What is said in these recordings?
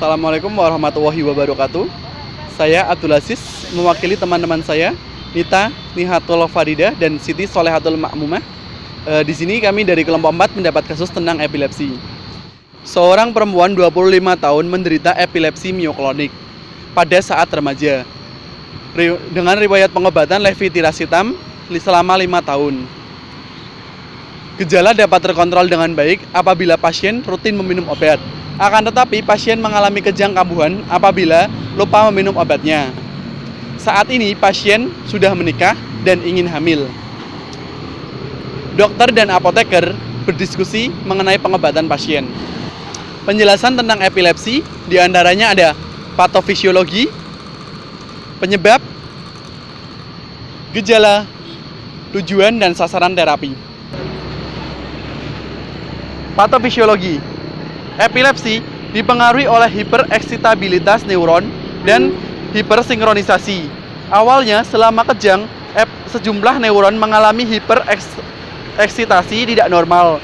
Assalamualaikum warahmatullahi wabarakatuh. Saya Abdul Aziz, mewakili teman-teman saya, Nita Nihatul Farida dan Siti Solehatul Ma'mumah. Di sini kami dari kelompok 4 mendapat kasus tentang epilepsi. Seorang perempuan 25 tahun menderita epilepsi mioklonik pada saat remaja dengan riwayat pengobatan levetiracetam selama 5 tahun. Gejala dapat terkontrol dengan baik apabila pasien rutin meminum obat. Akan tetapi pasien mengalami kejang kambuhan apabila lupa meminum obatnya. Saat ini pasien sudah menikah dan ingin hamil. Dokter dan apoteker berdiskusi mengenai pengobatan pasien. Penjelasan tentang epilepsi diantaranya ada patofisiologi, penyebab, gejala, tujuan dan sasaran terapi. Patofisiologi. Epilepsi dipengaruhi oleh hipereksitabilitas neuron dan hipersinkronisasi. Awalnya selama kejang, sejumlah neuron mengalami hipereksitasi tidak normal.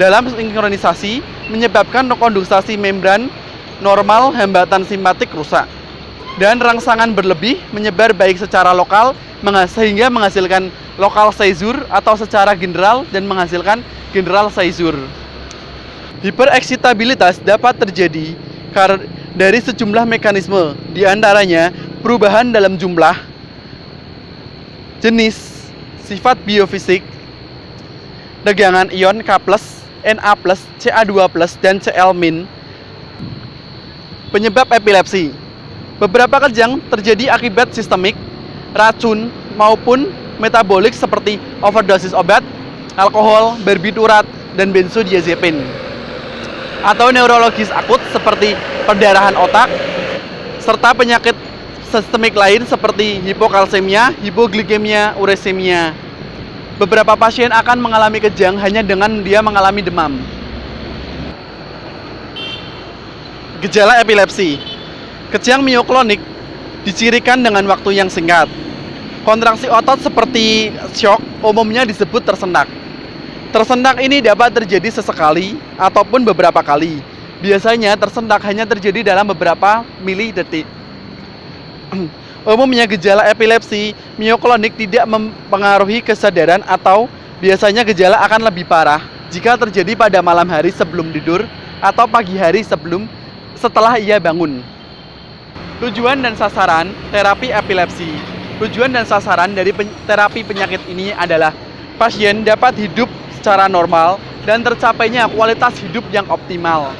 Dalam sinkronisasi menyebabkan kondensasi membran normal hambatan simpatik rusak. Dan rangsangan berlebih menyebar baik secara lokal sehingga menghasilkan lokal seizure atau secara general dan menghasilkan general seizure. Hipereksitabilitas dapat terjadi dari sejumlah mekanisme, diantaranya perubahan dalam jumlah, jenis, sifat biofisik, tegangan ion K+, Na+, Ca2+, dan Cl-. Penyebab epilepsi. Beberapa kejang terjadi akibat sistemik, racun, maupun metabolik seperti overdosis obat, alkohol, barbiturat, dan benzodiazepin. Atau neurologis akut seperti perdarahan otak, serta penyakit sistemik lain seperti hipokalsemia, hipoglikemia, uresemia. Beberapa pasien akan mengalami kejang hanya dengan dia mengalami demam. Gejala epilepsi. Kejang mioklonik dicirikan dengan waktu yang singkat. Kontraksi otot seperti syok umumnya disebut tersendak. Tersendak ini dapat terjadi sesekali ataupun beberapa kali. Biasanya tersendak hanya terjadi dalam beberapa milidetik. Umumnya gejala epilepsi mioklonik tidak mempengaruhi kesadaran atau biasanya gejala akan lebih parah jika terjadi pada malam hari sebelum tidur atau pagi hari setelah ia bangun. Tujuan dan sasaran terapi epilepsi. Tujuan dan sasaran dari terapi penyakit ini adalah pasien dapat hidup secara normal dan tercapainya kualitas hidup yang optimal.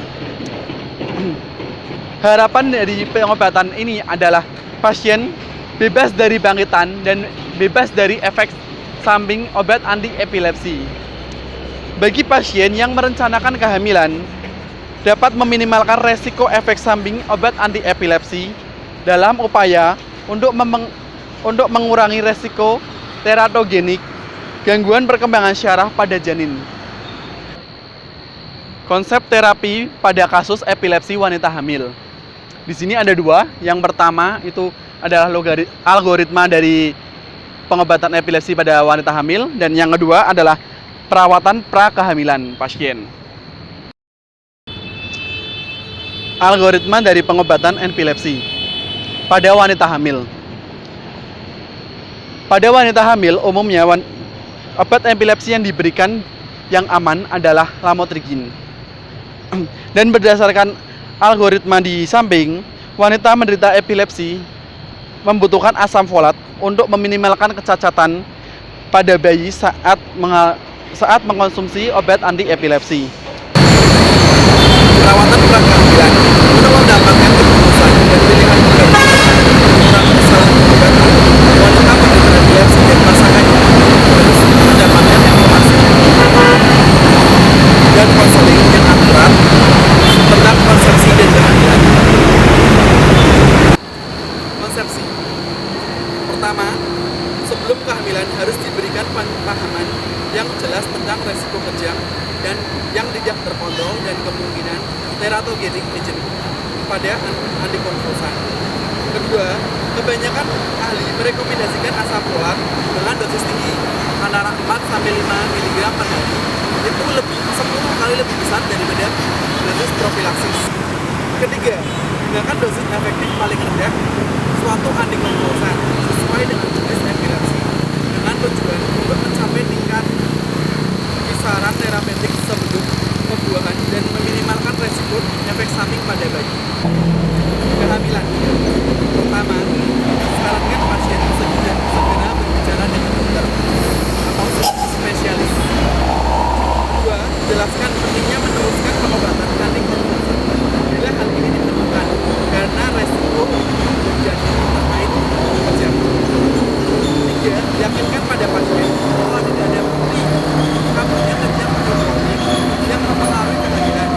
Harapan dari pengobatan ini adalah pasien bebas dari bangkitan dan bebas dari efek samping obat anti epilepsi. Bagi pasien yang merencanakan kehamilan, dapat meminimalkan resiko efek samping obat anti epilepsi dalam upaya untuk mengurangi resiko teratogenik, gangguan perkembangan syaraf pada janin. Konsep terapi pada kasus epilepsi wanita hamil. Di sini ada dua. Yang pertama itu adalah algoritma dari pengobatan epilepsi pada wanita hamil, dan yang kedua adalah perawatan pra-kehamilan pasien. Algoritma dari pengobatan epilepsi pada wanita hamil. Pada wanita hamil umumnya obat epilepsi yang diberikan yang aman adalah lamotrigin. Dan berdasarkan algoritma di samping, wanita menderita epilepsi membutuhkan asam folat untuk meminimalkan kecacatan pada bayi saat mengkonsumsi obat anti epilepsi. Perawatan pra-kehamilan untuk mendapatkan keputusan dan pilihan mengurangi kesalahan pengobatan. Wanita menderita epilepsi dan pasangannya harus mendapatkan informasi dan konseling yang akurat tentang konsepsi dan kehamilan. Konsepsi. Pertama, sebelum kehamilan harus diberikan pemahaman yang jelas tentang resiko kejang dan yang tidak terkontrol dan kemungkinan teratogenik agent pada antikonvulsan. Kedua, kebanyakan ahli merekomendasikan asam folat dengan dosis tinggi antara 4 sampai 5 mg per hari. Itu 10 kali lebih besar daripada dosis profilaksis. Ketiga, Gunakan dosis efektif paling rendah suatu antikonvulsan sesuai dengan jenis epilepsi dengan tujuan untuk mencapai tingkat kisaran terapeutik sebelum pembuahan dan meminimalkan resiko efek samping pada bayi. Kehamilan. Pertama, sarankan pasien segera berbicara dengan dokter atau spesialis. Kedua, jelaskan pentingnya meneruskan pengobatan antikonvulsan bila hal ini diperlukan karena resiko jantung terkait kejang. Tiga, yakinkan pada pasien bahwa tidak ada bukti kabutnya kejang atau kronik yang mempengaruhi kehamilan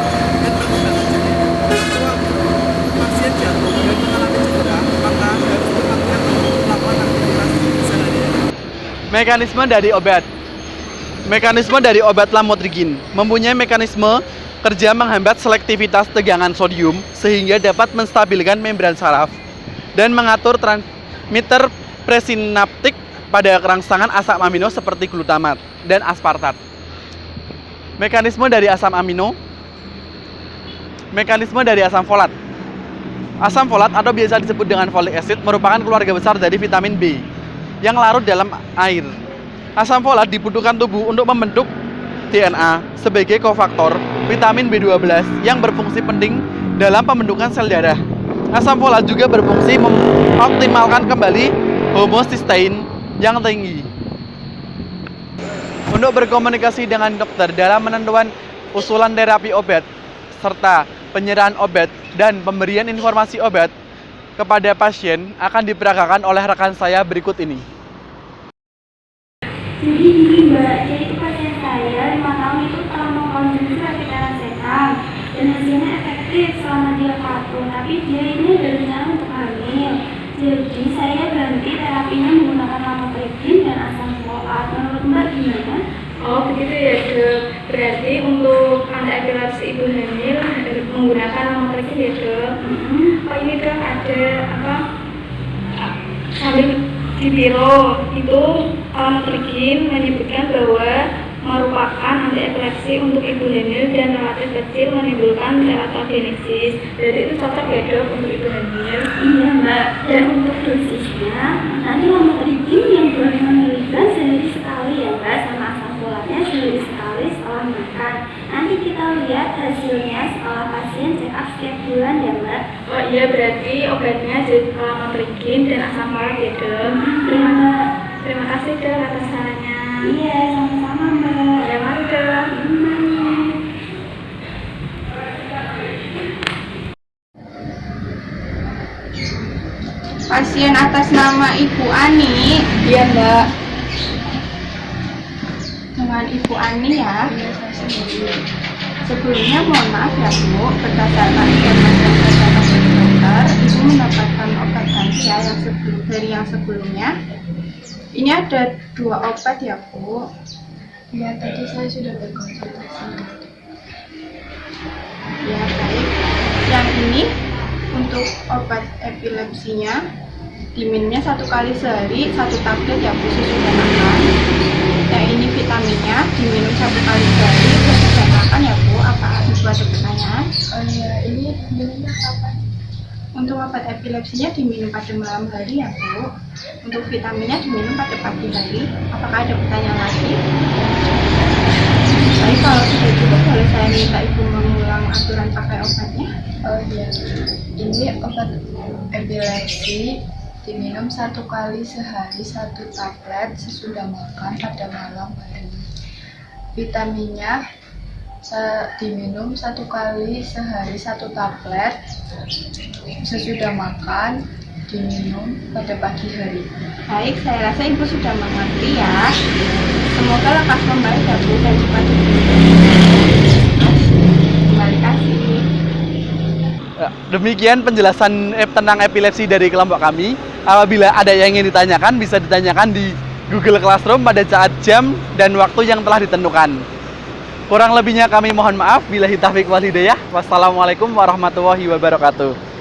dan perkembangan janin. Kecuali pasien jatuh dan mengalami cedera, maka harus berhati-hati melakukan aktivitas sehari-hari. Mekanisme dari obat lamotrigin mempunyai mekanisme kerja menghambat selektivitas tegangan sodium sehingga dapat menstabilkan membran saraf dan mengatur transmitter presinaptik pada kerangsangan asam amino seperti glutamat dan aspartat. Mekanisme dari asam folat. Asam folat atau biasa disebut dengan folic acid merupakan keluarga besar dari vitamin B yang larut dalam air. Asam folat dibutuhkan tubuh untuk membentuk DNA sebagai kofaktor vitamin B12 yang berfungsi penting dalam pembentukan sel darah. Asam folat juga berfungsi mengoptimalkan kembali homocysteine yang tinggi. Untuk berkomunikasi dengan dokter dalam menentukan usulan terapi obat serta penyerahan obat dan pemberian informasi obat kepada pasien akan diperagakan oleh rekan saya berikut ini. Jadi gini Mbak, jadi itu pasien saya 5 tahun itu telah mengkonsumsi obat paracetam dan hasilnya efektif selama dia patuh, tapi dia ini berencana untuk hamil. Jadi saya ganti terapinya menggunakan lamotrigin dan asam folat. Menurut Mbak gimana? Oh begitu ya Dok. Berarti untuk anda epilepsi ibu hamil menggunakan lamotrigin ya Dok. Oh ini Dok ada sambil di biro itu lamotrigin menyebutkan bahwa merupakan anti epilepsi untuk ibu hamil dan relatif kecil menimbulkan teratogenesis. Jadi itu cocok ya Dok untuk ibu hamil. Iya Mbak, dan untuk dosisnya nanti lamotrigin yang 25 mg sehari sekali ya Mbak, sama asam folatnya sehari sekali setelah makan. Nanti kita lihat hasilnya setelah pasien check up setiap bulan ya Mbak. Oh iya, berarti obatnya lamotrigin dan asam folat ya Dok. Terima kasih Dok atas sarannya. Iya, sama-sama Mbak. Ya mari Dok. Pasien atas nama Ibu Ani. Iya Mbak. Dengan Ibu Ani ya. Sebelumnya mohon maaf ya Bu, berdasarkan informasi yang saya dapat dari dokter, Ibu mendapatkan obat ganti ya dari yang sebelumnya. Ini ada 2 obat ya Bu. Ya tadi saya sudah berkonsultasi. Ya baik. Yang ini untuk obat epilepsinya diminumnya 1 kali sehari 1 tablet ya Bu sesudah makan. Yang ini vitaminnya diminum 1 kali sehari sesudah makan ya Bu. Apa Ibu ada pertanyaan? Oh iya, ini minumnya kapan? Untuk obat epilepsinya diminum pada malam hari ya Bu. Untuk vitaminnya diminum pada pagi hari. Apakah ada pertanyaan lagi? Baik, kalau sudah cukup boleh saya minta Ibu mengulang aturan pakai obatnya. Oh iya, ini obat epilepsi diminum 1 kali sehari 1 tablet sesudah makan pada malam hari. Vitaminnya diminum 1 kali sehari 1 tablet sesudah makan, diminum pada pagi hari. Baik, saya rasa Ibu sudah mengerti ya. Semoga lekas membaik ya Bu dan cepat kembali kasih. Demikian penjelasan tentang epilepsi dari kelompok kami. Apabila ada yang ingin ditanyakan, bisa ditanyakan di Google Classroom pada saat jam dan waktu yang telah ditentukan. Kurang lebihnya kami mohon maaf. Billahi taufiq wal hidayah. Wassalamualaikum warahmatullahi wabarakatuh.